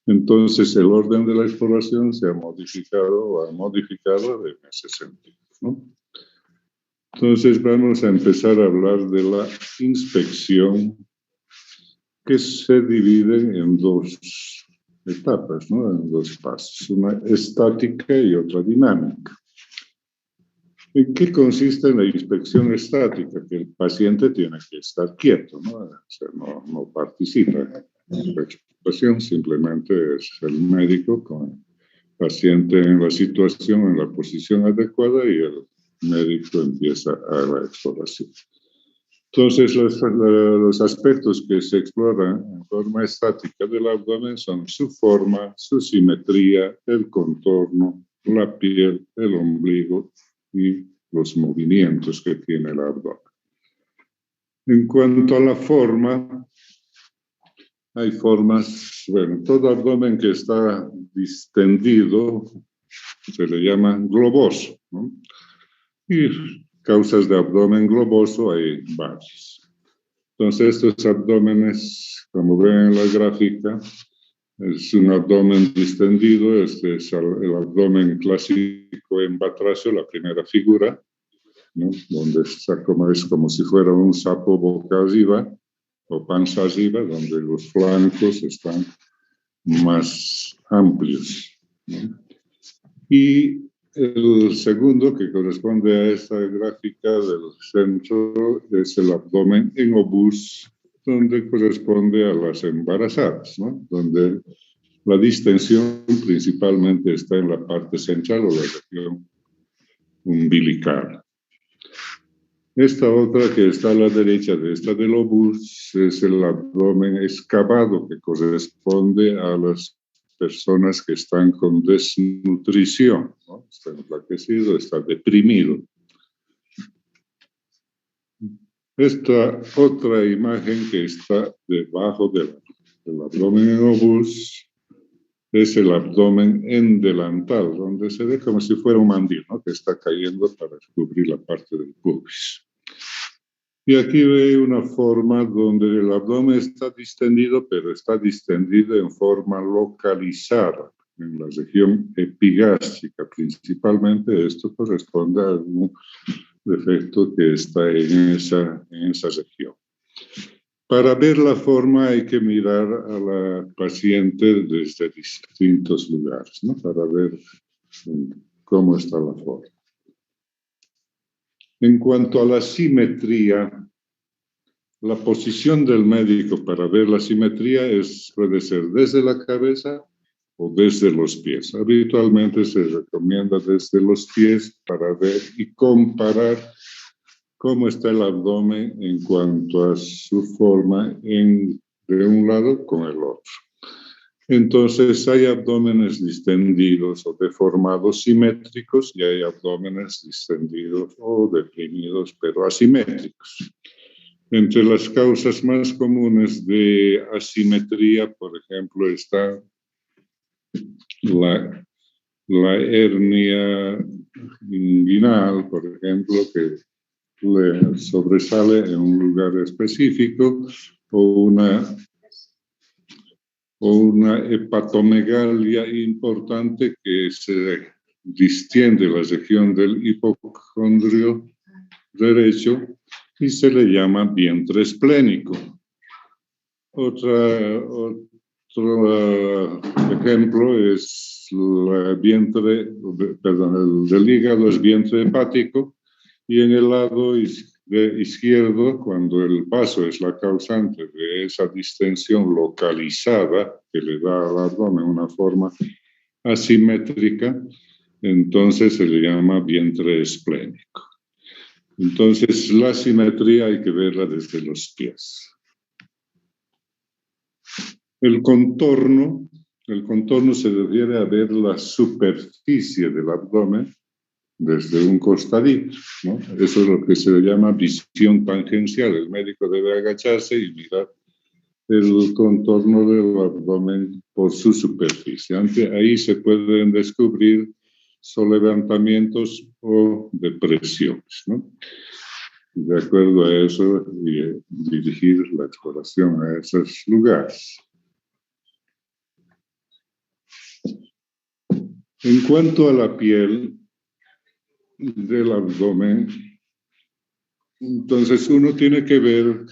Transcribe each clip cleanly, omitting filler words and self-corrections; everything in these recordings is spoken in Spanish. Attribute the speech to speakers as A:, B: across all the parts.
A: Entonces, el orden de la exploración se ha modificado o ha modificado en ese sentido, ¿no? Entonces, vamos a empezar a hablar de la inspección, que se divide en dos etapas, ¿no? En dos pasos, una estática y otra dinámica. ¿En qué consiste la inspección estática? Que el paciente tiene que estar quieto, ¿no? O sea, no participa en la exploración, simplemente es el médico con el paciente en la situación, en la posición adecuada, y el médico empieza a la exploración. Entonces, los aspectos que se exploran en forma estática del abdomen son su forma, su simetría, el contorno, la piel, el ombligo y los movimientos que tiene el abdomen. En cuanto a la forma, hay formas, bueno, todo abdomen que está distendido se le llama globoso, ¿no? Y causas de abdomen globoso hay varias. Entonces, estos abdómenes, como ven en la gráfica, es un abdomen distendido. Este es el abdomen clásico en batracio, la primera figura, ¿no? Donde está es como si fuera un sapo boca arriba o panza arriba, donde los flancos están más amplios, ¿no? Y el segundo, que corresponde a esta gráfica del centro, es el abdomen en obús, donde corresponde a las embarazadas, ¿no? Donde la distensión principalmente está en la parte central o la región umbilical. Esta otra que está a la derecha de esta del obús es el abdomen excavado, que corresponde a las personas que están con desnutrición, ¿no? Está enflaquecido, está deprimido. Esta otra imagen que está debajo del abdomen en obús es el abdomen en delantal, donde se ve como si fuera un mandil, ¿no? Que está cayendo para cubrir la parte del pubis. Y aquí ve una forma donde el abdomen está distendido, pero está distendido en forma localizada, en la región epigástrica. Principalmente esto corresponde a algún defecto que está en esa región. Para ver la forma hay que mirar a la paciente desde distintos lugares, ¿no? Para ver cómo está la forma. En cuanto a la simetría, la posición del médico para ver la simetría puede ser desde la cabeza o desde los pies. Habitualmente se recomienda desde los pies para ver y comparar cómo está el abdomen en cuanto a su forma de un lado con el otro. Entonces, hay abdómenes distendidos o deformados simétricos y hay abdómenes distendidos o deprimidos pero asimétricos. Entre las causas más comunes de asimetría, por ejemplo, está la hernia inguinal, por ejemplo, que le sobresale en un lugar específico, o una hepatomegalia importante que se distiende la región del hipocondrio derecho y se le llama vientre esplénico. Otro ejemplo es el del hígado es vientre hepático, y en el lado izquierdo, cuando el vaso es la causante de esa distensión localizada que le da al abdomen una forma asimétrica, entonces se le llama vientre esplénico. Entonces, la simetría hay que verla desde los pies. El contorno se refiere a ver la superficie del abdomen desde un costadito, ¿no? Eso es lo que se llama visión tangencial. El médico debe agacharse y mirar el contorno del abdomen por su superficie. Ahí se pueden descubrir solevantamientos o depresiones, ¿no? De acuerdo a eso, dirigir la exploración a esos lugares. En cuanto a la piel del abdomen, entonces uno tiene que ver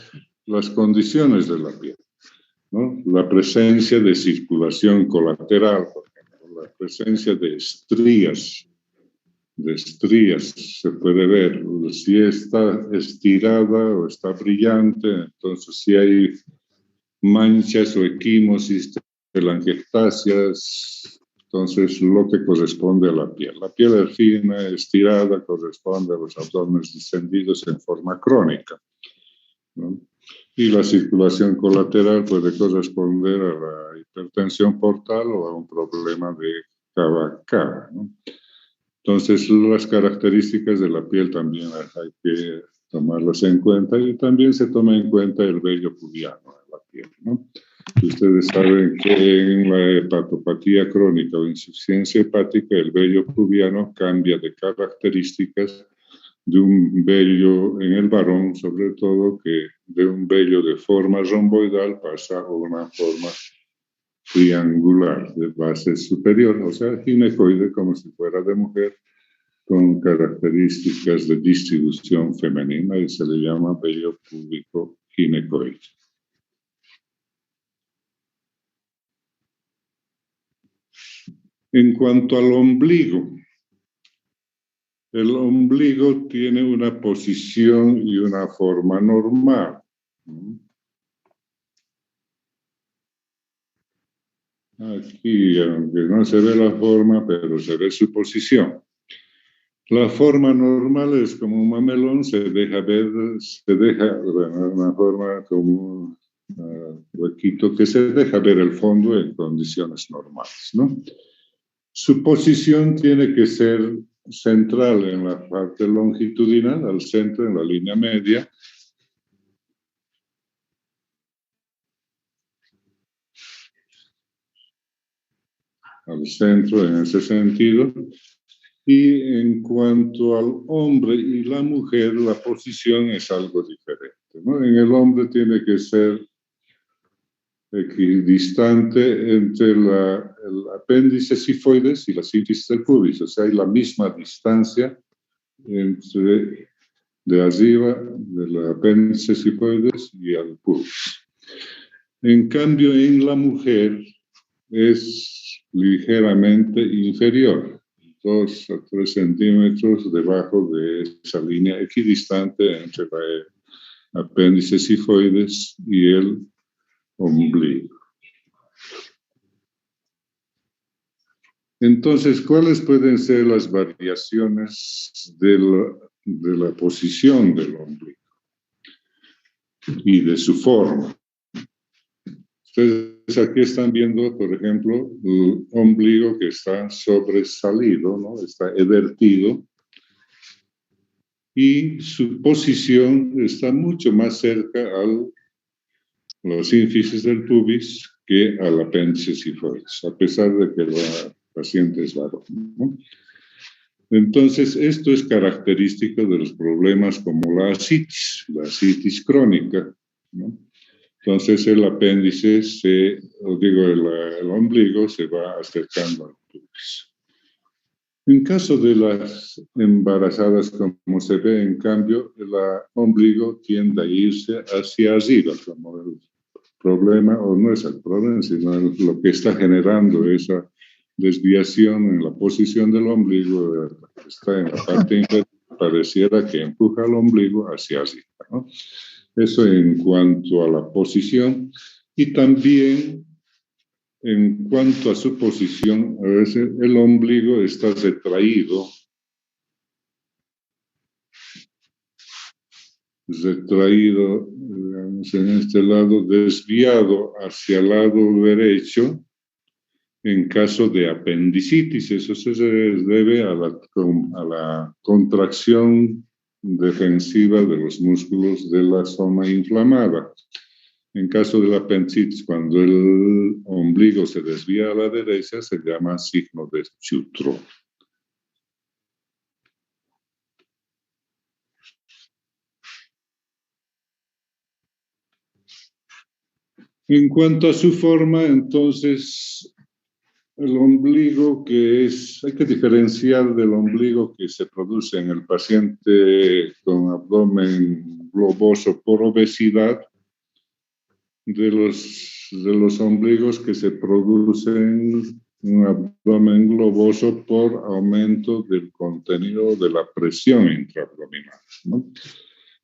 A: las condiciones de la piel, ¿no? La presencia de circulación colateral, por ejemplo, la presencia de estrías se puede ver. Si está estirada o está brillante, entonces si hay manchas o equimosis, telangiectasias, entonces lo que corresponde a la piel. La piel fina, estirada, corresponde a los abdómenes distendidos en forma crónica, ¿no? Y la circulación colateral puede corresponder a la hipertensión portal o a un problema de cava a cava, ¿no? Entonces, las características de la piel también hay que tomarlas en cuenta, y también se toma en cuenta el vello pubiano de la piel, ¿no? Ustedes saben que en la hepatopatía crónica o insuficiencia hepática, el vello pubiano cambia de características de un vello en el varón, sobre todo, que de un vello de forma romboidal pasa a una forma triangular de base superior, o sea, ginecoide, como si fuera de mujer, con características de distribución femenina, y se le llama vello púbico ginecoide. En cuanto al ombligo, el ombligo tiene una posición y una forma normal. Aquí, aunque no se ve la forma, pero se ve su posición. La forma normal es como un mamelón, se deja ver, bueno, una forma como un huequito que se deja ver el fondo en condiciones normales, ¿no? Su posición tiene que ser central en la parte longitudinal, al centro, en la línea media. Al centro en ese sentido. Y en cuanto al hombre y la mujer, la posición es algo diferente, ¿no? En el hombre tiene que ser equidistante entre el apéndice sifoides y la citis del pubis, o sea, hay la misma distancia entre de arriba del apéndice sifoides y al pubis. En cambio, en la mujer es ligeramente inferior, 2 a 3 centímetros debajo de esa línea equidistante entre el apéndice sifoides y el ombligo. Entonces, ¿cuáles pueden ser las variaciones de la posición del ombligo y de su forma? Ustedes aquí están viendo, por ejemplo, el ombligo que está sobresalido, ¿no? Está evertido, y su posición está mucho más cerca a los ínfices del pubis que al apéndice sifoides, a pesar de que la paciente es varón, ¿no? Entonces, esto es característico de los problemas como la asitis crónica, ¿no? Entonces, el apéndice el ombligo se va acercando al pubis. En caso de las embarazadas, como se ve, en cambio, el ombligo tiende a irse hacia arriba, como el problema, o no es el problema, sino lo que está generando esa desviación en la posición del ombligo, está en la parte inferior, pareciera que empuja al ombligo hacia arriba, ¿no? Eso en cuanto a la posición. Y también en cuanto a su posición, a veces el ombligo está retraído, digamos, en este lado, desviado hacia el lado derecho en caso de apendicitis. Eso se debe a la contracción defensiva de los músculos de la zona inflamada. En caso de la apendicitis, cuando el ombligo se desvía a la derecha, se llama signo de Sutro. En cuanto a su forma, entonces, el ombligo hay que diferenciar del ombligo que se produce en el paciente con abdomen globoso por obesidad de los ombligos que se producen un abdomen globoso por aumento del contenido de la presión intraabdominal, ¿no?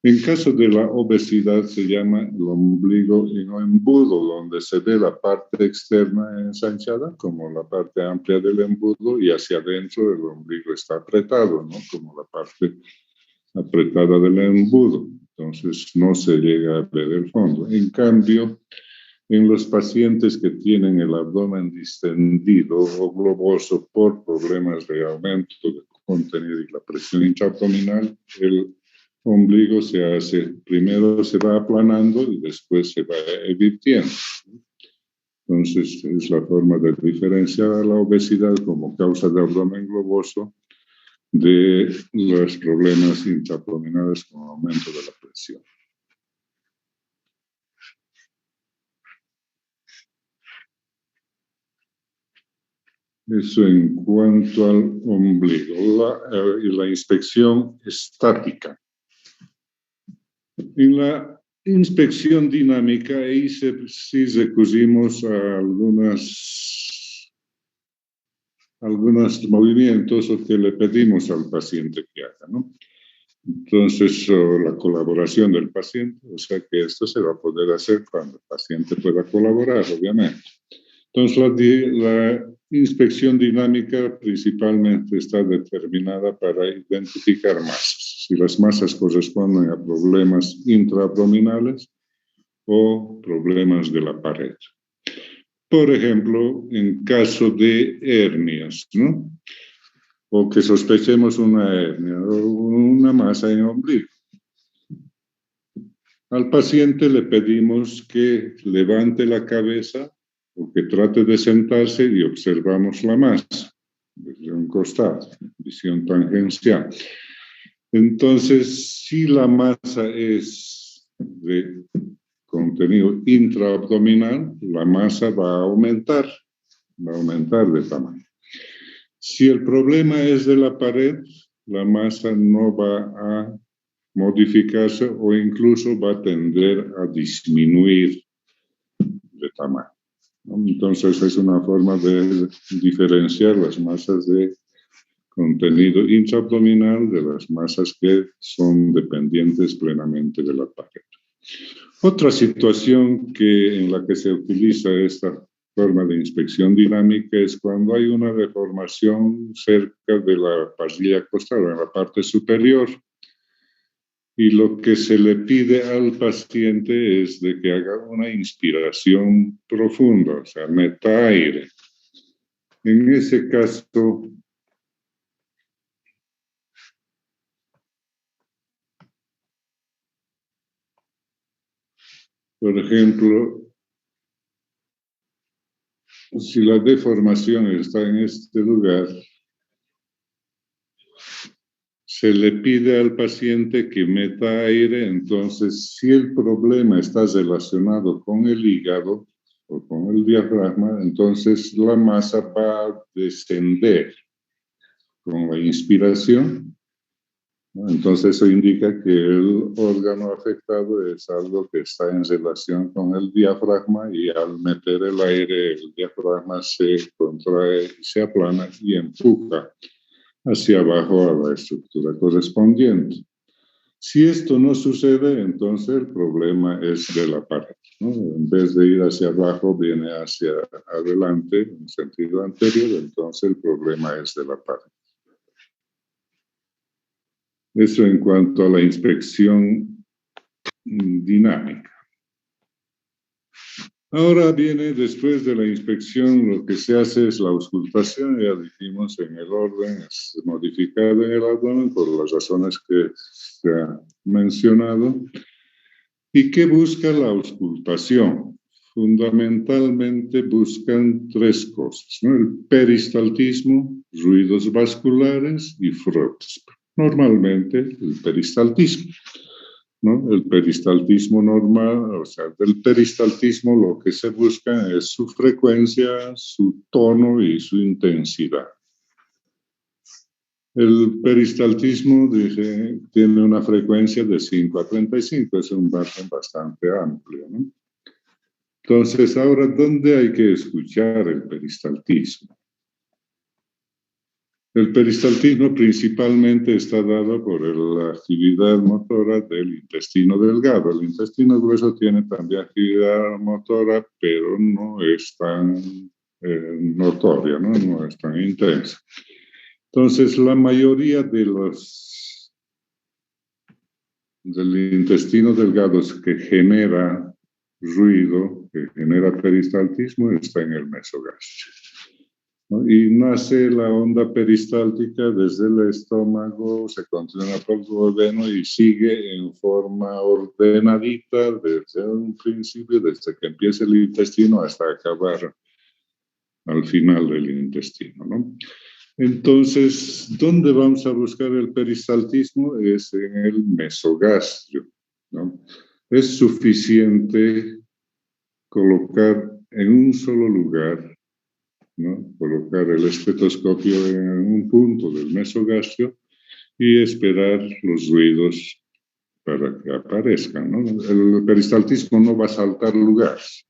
A: En caso de la obesidad se llama el ombligo en embudo, donde se ve la parte externa ensanchada como la parte amplia del embudo y hacia adentro el ombligo está apretado, ¿no? Como la parte apretada del embudo. Entonces no se llega a ver el fondo. En cambio, en los pacientes que tienen el abdomen distendido o globoso por problemas de aumento del contenido y la presión intraabdominal, el ombligo primero se va aplanando y después se va evirtiendo. Entonces, es la forma de diferenciar a la obesidad como causa de abdomen globoso de los problemas intraabdominales con aumento de la presión. Eso en cuanto al ombligo. La inspección estática. En la inspección dinámica, ahí sí recurrimos a algunos movimientos o que le pedimos al paciente que haga, ¿no? Entonces, la colaboración del paciente, o sea que esto se va a poder hacer cuando el paciente pueda colaborar, obviamente. Entonces, la inspección dinámica principalmente está determinada para identificar masas. Si las masas corresponden a problemas intraabdominales o problemas de la pared. Por ejemplo, en caso de hernias, ¿no? O que sospechemos una hernia o una masa en ombligo. Al paciente le pedimos que levante la cabeza o que trate de sentarse y observamos la masa desde un costado, visión tangencial. Entonces, si la masa es de contenido intraabdominal, la masa va a aumentar de tamaño. Si el problema es de la pared, la masa no va a modificarse o incluso va a tender a disminuir de tamaño, ¿no? Entonces es una forma de diferenciar las masas de contenido intraabdominal de las masas que son dependientes plenamente de la pared. Otra situación en la que se utiliza esta forma de inspección dinámica es cuando hay una deformación cerca de la pastilla costal, en la parte superior. Y lo que se le pide al paciente es de que haga una inspiración profunda, o sea, meta aire. En ese caso, por ejemplo, si la deformación está en este lugar, se le pide al paciente que meta aire. Entonces, si el problema está relacionado con el hígado o con el diafragma, entonces la masa va a descender con la inspiración, ¿no? Entonces, eso indica que el órgano afectado es algo que está en relación con el diafragma y al meter el aire, el diafragma se contrae, se aplana y empuja hacia abajo a la estructura correspondiente. Si esto no sucede, entonces el problema es de la pared, ¿no? En vez de ir hacia abajo, viene hacia adelante, en sentido anterior, entonces el problema es de la pared. Eso en cuanto a la inspección dinámica. Ahora viene, después de la inspección, lo que se hace es la auscultación, ya dijimos en el orden, es modificado en el abdomen por las razones que se ha mencionado. ¿Y qué busca la auscultación? Fundamentalmente buscan tres cosas, ¿no? El peristaltismo, ruidos vasculares y frotes. Normalmente el peristaltismo. ¿no? El peristaltismo normal, o sea, del peristaltismo lo que se busca es su frecuencia, su tono y su intensidad. El peristaltismo, dije, tiene una frecuencia de 5 a 35, es un margen bastante amplio, ¿no? Entonces, ahora, ¿dónde hay que escuchar el peristaltismo? El peristaltismo principalmente está dado por la actividad motora del intestino delgado. El intestino grueso tiene también actividad motora, pero no es tan notoria, ¿no? No es tan intensa. Entonces, la mayoría del intestino delgado que genera ruido, que genera peristaltismo, está en el mesogastrio, ¿no? Y nace la onda peristáltica desde el estómago, se continúa por el duodeno y sigue en forma ordenadita desde un principio, desde que empieza el intestino hasta acabar al final del intestino, ¿no? Entonces, ¿dónde vamos a buscar el peristaltismo? Es en el mesogastrio, ¿no? Es suficiente colocar en un solo lugar, ¿no? Colocar el estetoscopio en un punto del mesogastrio y esperar los ruidos para que aparezcan, ¿no? El peristaltismo no va a saltar lugares.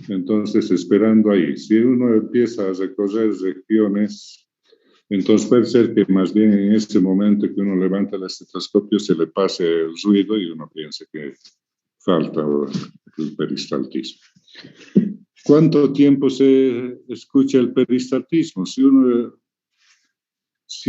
A: Entonces, esperando ahí, si uno empieza a recorrer regiones, entonces puede ser que más bien en este momento que uno levanta el estetoscopio se le pase el ruido y uno piense que falta el peristaltismo. ¿Cuánto tiempo se escucha el peristaltismo? Si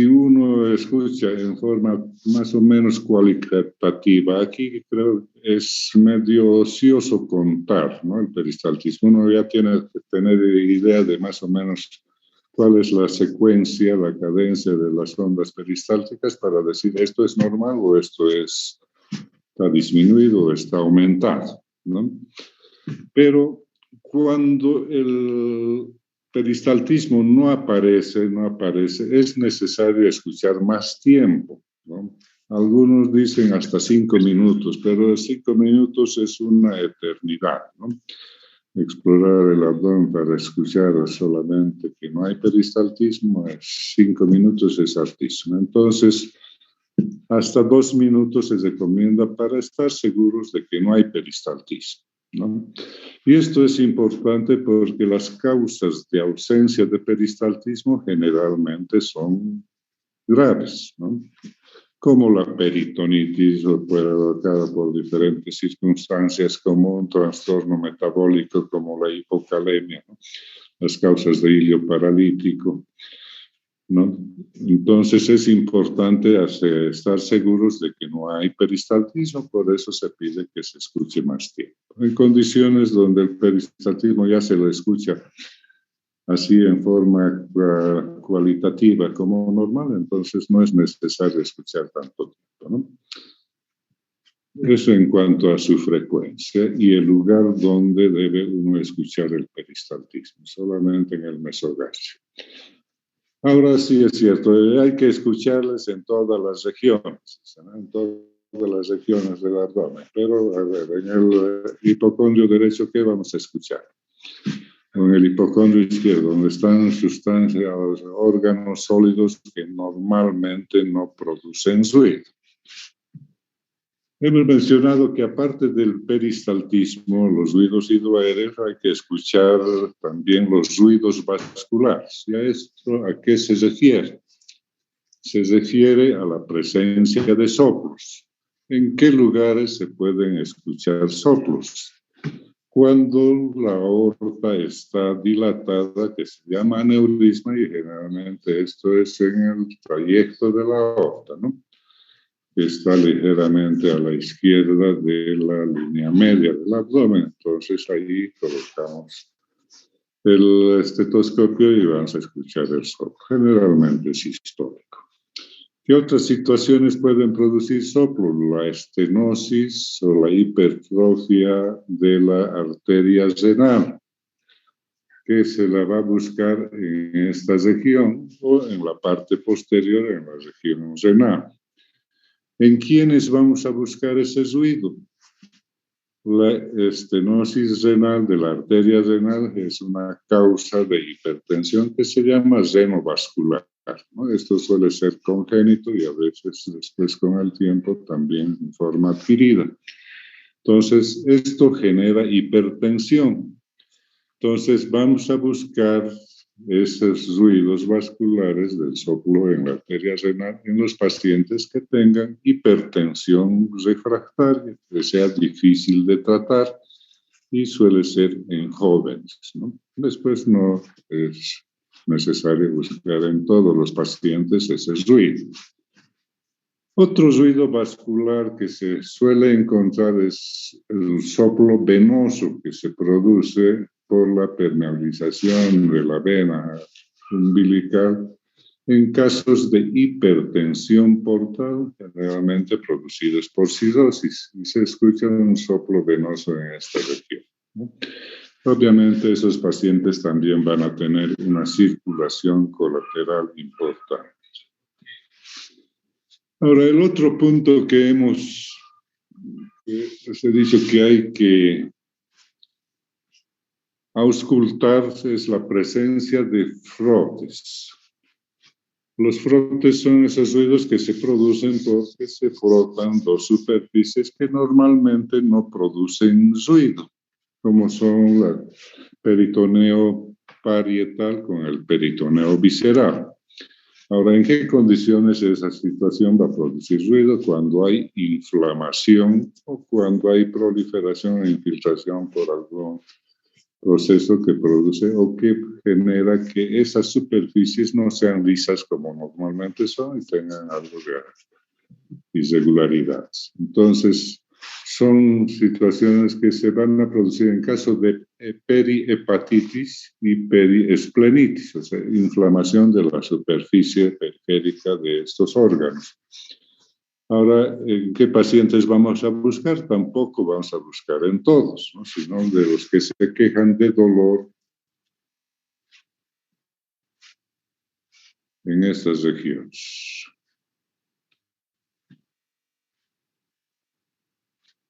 A: uno escucha en forma más o menos cualitativa, aquí creo que es medio ocioso contar, ¿no? El peristaltismo. Uno ya tiene que tener idea de más o menos cuál es la secuencia, la cadencia de las ondas peristálticas para decir esto es normal o esto está disminuido o está aumentado, ¿no? Pero cuando el peristaltismo no aparece, es necesario escuchar más tiempo, ¿no? Algunos dicen hasta 5 minutos, pero 5 minutos es una eternidad, ¿no? Explorar el abdomen para escuchar solamente que no hay peristaltismo, 5 minutos es altísimo. Entonces, hasta 2 minutos se recomienda para estar seguros de que no hay peristaltismo, ¿no? Y esto es importante porque las causas de ausencia de peristaltismo generalmente son graves, ¿no? Como la peritonitis provocada por diferentes circunstancias, como un trastorno metabólico, como la hipocalemia, ¿no? Las causas de hilio paralítico, ¿no? Entonces es importante estar seguros de que no hay peristaltismo, por eso se pide que se escuche más tiempo. En condiciones donde el peristaltismo ya se lo escucha así en forma cualitativa como normal, entonces no es necesario escuchar tanto tiempo, ¿no? Eso en cuanto a su frecuencia y el lugar donde debe uno escuchar el peristaltismo, solamente en el mesogastrio. Ahora sí es cierto, hay que escucharles en todas las regiones, ¿no? En todas las regiones del abdomen, pero a ver, en el hipocondrio derecho, ¿qué vamos a escuchar? En el hipocondrio izquierdo, donde están sustancias, órganos sólidos que normalmente no producen ruido. Hemos mencionado que aparte del peristaltismo, los ruidos hidroaéreos, hay que escuchar también los ruidos vasculares. ¿Y a esto a qué se refiere? Se refiere a la presencia de soplos. ¿En qué lugares se pueden escuchar soplos? Cuando la aorta está dilatada, que se llama aneurisma, y generalmente esto es en el trayecto de la aorta, ¿no? Que está ligeramente a la izquierda de la línea media del abdomen. Entonces ahí colocamos el estetoscopio y vamos a escuchar el soplo. Generalmente es histórico. ¿Qué otras situaciones pueden producir soplo? La estenosis o la hipertrofia de la arteria renal, que se la va a buscar en esta región o en la parte posterior, en la región renal. ¿En quiénes vamos a buscar ese ruido? La estenosis renal de la arteria renal es una causa de hipertensión que se llama renovascular, ¿no? Esto suele ser congénito y a veces después con el tiempo también en forma adquirida. Entonces, esto genera hipertensión. Entonces, vamos a buscar esos ruidos vasculares del soplo en la arteria renal en los pacientes que tengan hipertensión refractaria, que sea difícil de tratar y suele ser en jóvenes, ¿no? Después no es necesario buscar en todos los pacientes ese ruido. Otro ruido vascular que se suele encontrar es el soplo venoso que se produce por la permeabilización de la vena umbilical en casos de hipertensión portal, generalmente producidos por cirrosis, y se escucha un soplo venoso en esta región, ¿no? Obviamente esos pacientes también van a tener una circulación colateral importante. Ahora, el otro punto que os he dicho que hay que auscultar es la presencia de frotes. Los frotes son esos ruidos que se producen porque se frotan dos superficies que normalmente no producen ruido, como son el peritoneo parietal con el peritoneo visceral. Ahora, ¿en qué condiciones esa situación va a producir ruido? Cuando hay inflamación o cuando hay proliferación e infiltración por algún proceso que produce o que genera que esas superficies no sean lisas como normalmente son y tengan algo de irregularidades. Entonces, son situaciones que se van a producir en caso de perihepatitis y periesplenitis, o sea, inflamación de la superficie periférica de estos órganos. Ahora, ¿en qué pacientes vamos a buscar? Tampoco vamos a buscar en todos, ¿no? Sino de los que se quejan de dolor en estas regiones.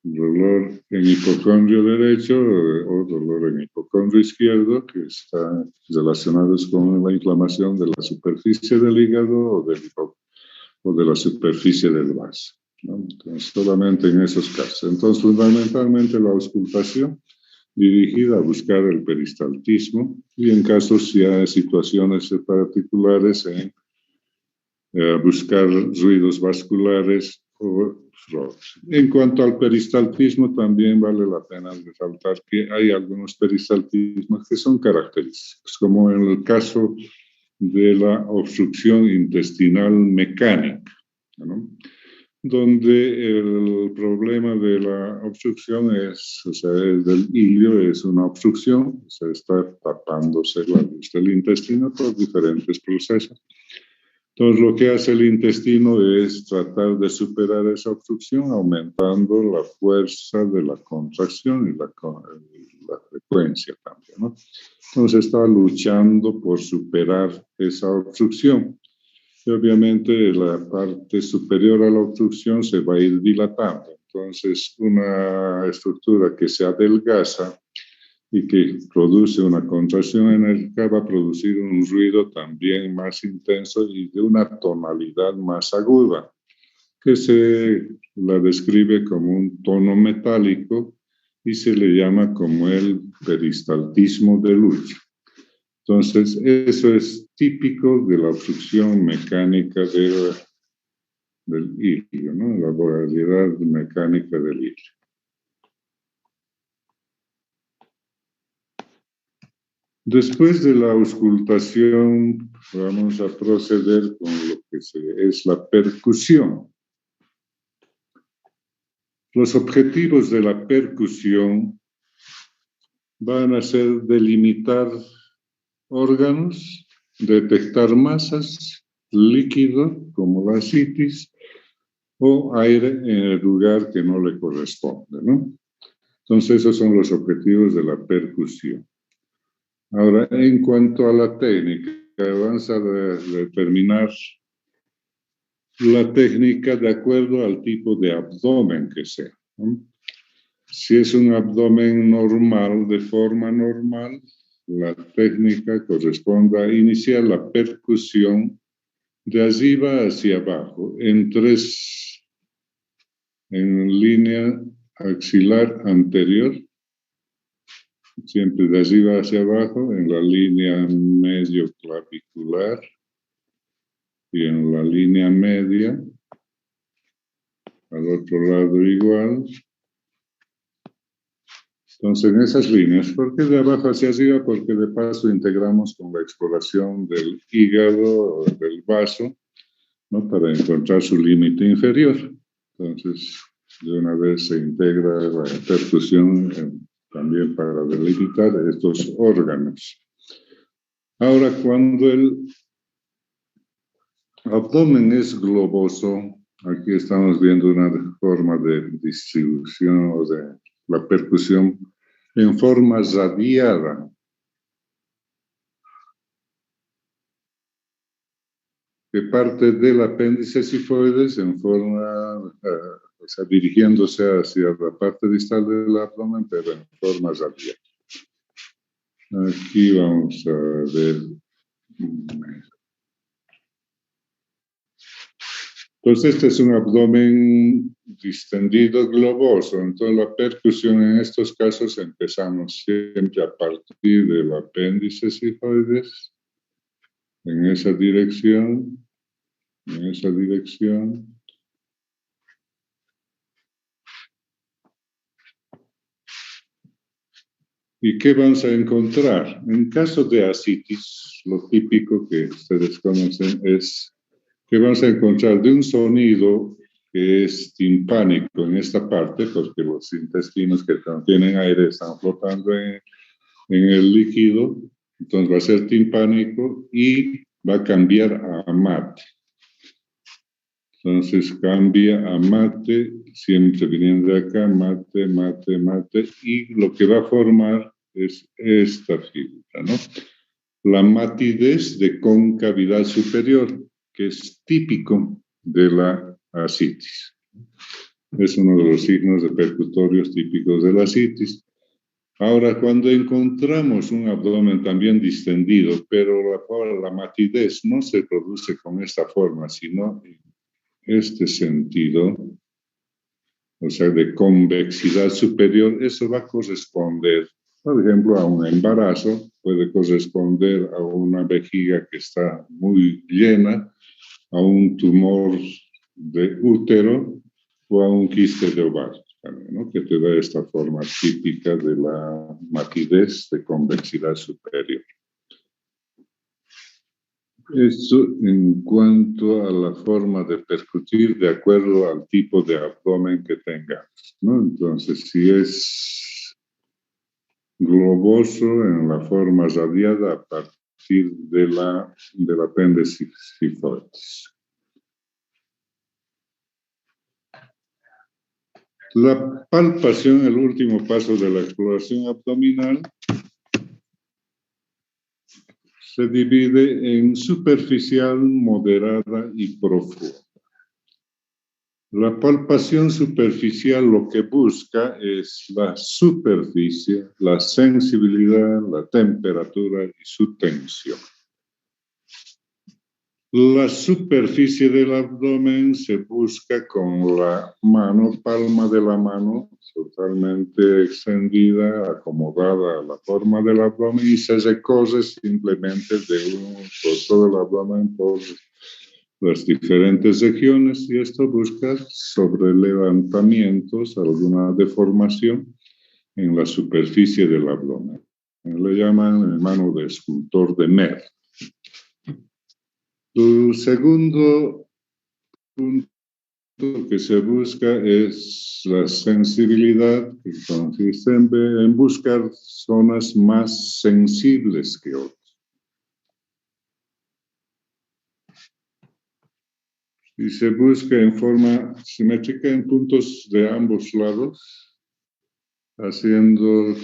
A: Dolor en hipocondrio derecho o dolor en hipocondrio izquierdo, que están relacionados con la inflamación de la superficie del hígado o de la superficie del vaso, ¿no? Entonces, solamente en esos casos. Entonces, fundamentalmente la auscultación dirigida a buscar el peristaltismo y en casos si hay situaciones particulares en buscar ruidos vasculares o frotes. En cuanto al peristaltismo, también vale la pena resaltar que hay algunos peristaltismos que son característicos, como en el caso de la obstrucción intestinal mecánica, ¿no? Donde el problema de la obstrucción es, o sea, del ilio es una obstrucción, o sea, está tapándose la luz del intestino por diferentes procesos. Entonces, lo que hace el intestino es tratar de superar esa obstrucción aumentando la fuerza de la contracción y la frecuencia también, ¿no? Entonces, está luchando por superar esa obstrucción. Y obviamente, la parte superior a la obstrucción se va a ir dilatando. Entonces, una estructura que se adelgaza y que produce una contracción enérgica va a producir un ruido también más intenso y de una tonalidad más aguda, que se la describe como un tono metálico y se le llama como el peristaltismo de lucha. Entonces, eso es típico de la obstrucción mecánica del ilio, ¿no? La variedad mecánica del ilio. Después de la auscultación, vamos a proceder con lo que es la percusión. Los objetivos de la percusión van a ser delimitar órganos, detectar masas, líquido como la citis o aire en el lugar que no le corresponde, ¿no? Entonces, esos son los objetivos de la percusión. Ahora, en cuanto a la técnica, vamos a determinar la técnica de acuerdo al tipo de abdomen que sea, ¿no? Si es un abdomen normal, de forma normal, la técnica corresponde a iniciar la percusión de arriba hacia abajo, en línea axilar anterior, siempre de arriba hacia abajo, en la línea medio clavicular y en la línea media, al otro lado igual. Entonces, en esas líneas, ¿por qué de abajo hacia arriba? Porque de paso integramos con la exploración del hígado, del vaso, ¿no? Para encontrar su límite inferior. Entonces, de una vez se integra la percusión también para delimitar estos órganos. Ahora, cuando el abdomen es globoso, aquí estamos viendo una forma de distribución o de la percusión en forma radiada, que parte del apéndice sifoides en forma, o sea, dirigiéndose hacia la parte distal del abdomen, pero en forma radial. Aquí vamos a ver. Entonces, este es un abdomen distendido globoso. Entonces, la percusión en estos casos empezamos siempre a partir del apéndice sifoides, en esa dirección, ¿Y qué vamos a encontrar? En caso de ascitis, lo típico que ustedes conocen es que vamos a encontrar de un sonido que es timpánico en esta parte, porque los intestinos que contienen aire están flotando en el líquido, entonces va a ser timpánico y va a cambiar a mate. Entonces cambia a mate, siempre viniendo de acá, mate, mate, mate, y lo que va a formar es esta figura, ¿no? La matidez de concavidad superior, que es típico de la ascitis. Es uno de los signos de percutorios típicos de la ascitis. Ahora, cuando encontramos un abdomen también distendido, pero la matidez no se produce con esta forma, sino en este sentido, o sea, de convexidad superior, eso va a corresponder, por ejemplo, a un embarazo, puede corresponder a una vejiga que está muy llena, a un tumor de útero o a un quiste de ovario, ¿no? Que te da esta forma típica de la matidez de convexidad superior. Eso en cuanto a la forma de percutir de acuerdo al tipo de abdomen que tengamos, ¿no? Entonces, si es globoso en la forma radiada a partir del apéndice sifoides. La palpación, el último paso de la exploración abdominal, se divide en superficial, moderada y profunda. La palpación superficial lo que busca es la superficie, la sensibilidad, la temperatura y su tensión. La superficie del abdomen se busca con la mano, palma de la mano, totalmente extendida, acomodada a la forma del abdomen y se recorre simplemente por todo el abdomen, por las diferentes regiones, y esto busca sobre levantamientos, alguna deformación en la superficie del abdomen. Le llaman el mano de escultor de Merz. El segundo punto que se busca es la sensibilidad, que consiste en buscar zonas más sensibles que otras. Y se busca en forma simétrica en puntos de ambos lados, haciendo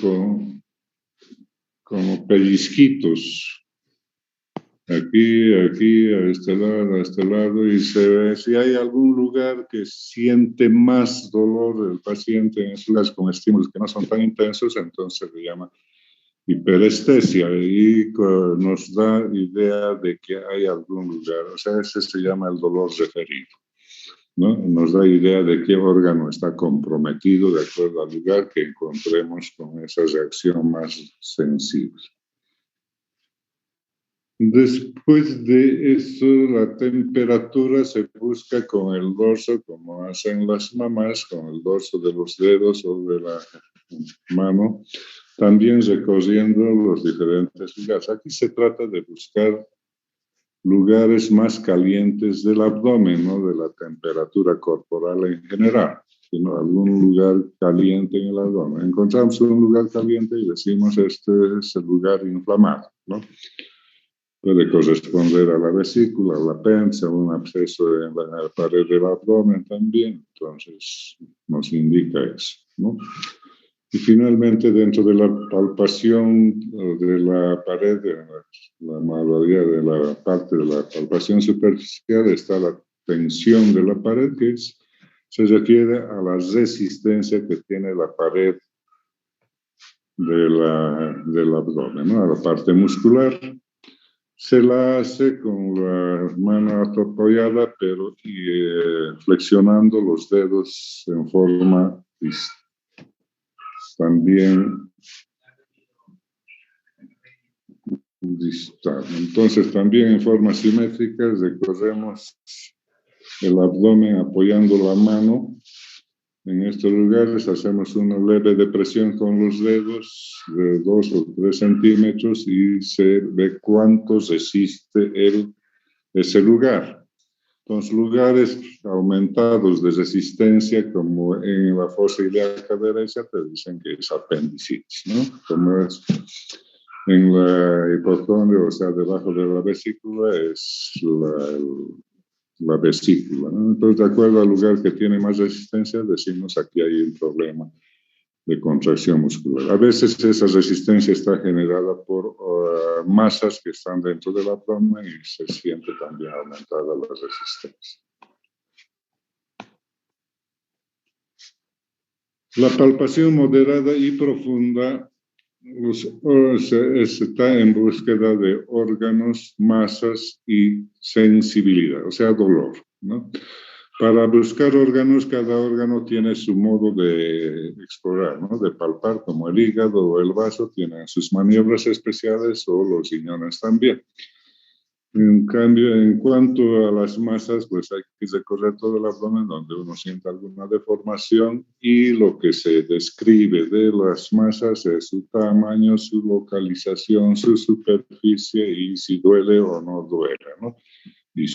A: como pellizquitos aquí, a este lado, y se ve si hay algún lugar que siente más dolor el paciente en esos lugares con estímulos que no son tan intensos, entonces le llama hiperestesia y nos da idea de que hay algún lugar, o sea, ese se llama el dolor referido, ¿no? Nos da idea de qué órgano está comprometido de acuerdo al lugar que encontremos con esa reacción más sensible. Después de eso, la temperatura se busca con el dorso, como hacen las mamás, con el dorso de los dedos o de la mano, también recorriendo los diferentes lugares. Aquí se trata de buscar lugares más calientes del abdomen, no de la temperatura corporal en general, sino algún lugar caliente en el abdomen. Encontramos un lugar caliente y decimos este es el lugar inflamado, ¿no? Puede corresponder a la vesícula, a la apéndice, a un absceso en la pared del abdomen también, entonces nos indica eso, ¿no? Y finalmente, dentro de la palpación de la pared, la mayoría de la parte de la palpación superficial está la tensión de la pared, que se refiere a la resistencia que tiene la pared del abdomen, ¿no? A la parte muscular. Se la hace con la mano apoyada, pero flexionando los dedos en forma también distal. Entonces, también en forma simétrica recorremos el abdomen apoyando la mano. En estos lugares hacemos una leve depresión con los dedos de 2 o 3 centímetros y se ve cuánto resiste ese lugar. Entonces, lugares aumentados de resistencia, como en la fosa ilíaca derecha, te dicen que es apendicitis, ¿no? Como es en la hipocondria, o sea, debajo de la vesícula, es la vesícula, ¿no? Entonces, de acuerdo al lugar que tiene más resistencia, decimos aquí hay un problema de contracción muscular. A veces esa resistencia está generada por masas que están dentro del abdomen y se siente también aumentada la resistencia. La palpación moderada y profunda está en búsqueda de órganos, masas y sensibilidad, o sea, dolor, ¿no? Para buscar órganos, cada órgano tiene su modo de explorar, ¿no? De palpar, como el hígado o el vaso tienen sus maniobras especiales, o los riñones también. En cambio, en cuanto a las masas, pues hay que recorrer todo el abdomen donde uno sienta alguna deformación, y lo que se describe de las masas es su tamaño, su localización, su superficie y si duele o no duele, ¿no? Y